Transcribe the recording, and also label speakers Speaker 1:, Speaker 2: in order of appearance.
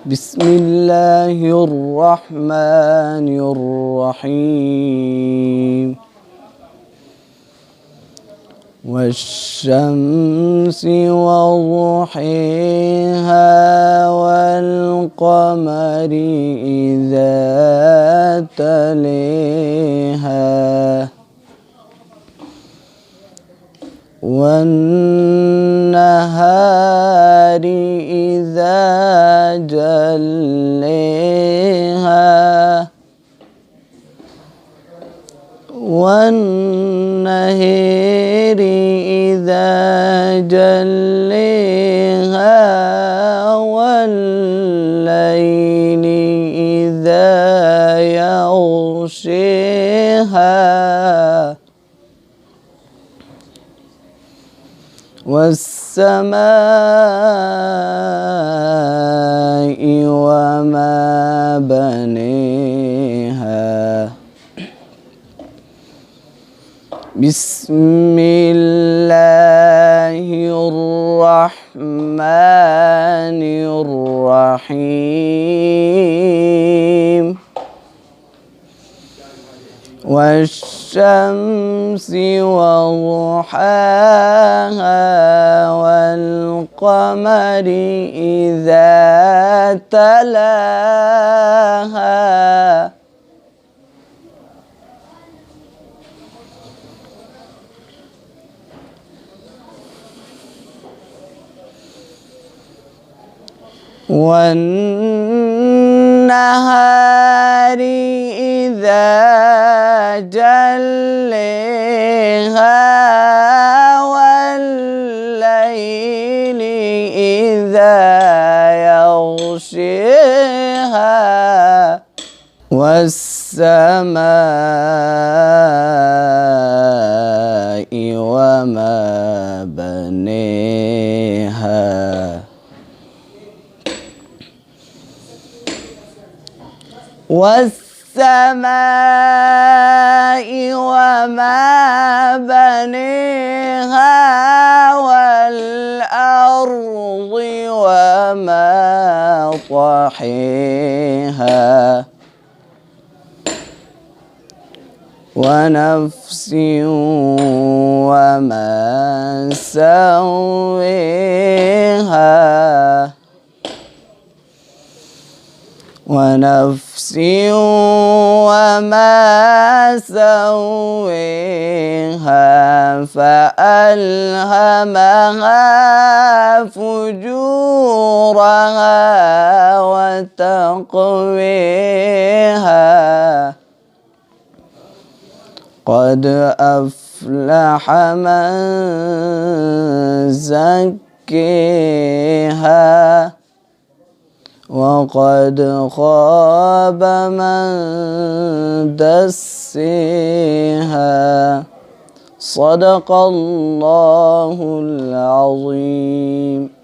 Speaker 1: بسم الله الرحمن الرحيم والشمس وضحيها والقمر إذا تليها والنهار إذا جليها والنهر إذا جليها والليل إذا يغشيها والسماء وما بنيها بسم الله الرحمن الرحيم والشمس وضحاها والقمر إذا تلاها والنهار إذا جليها والليل إذا يغشيها والسماء وما بنيها والسماء وما بنيها والأرض وما طحيها ونفس وما سويها ونفس وما سويها فألهمها فجورها وتقويها قد أفلح من زكيها وقد خاب من دسيها صدق الله العظيم.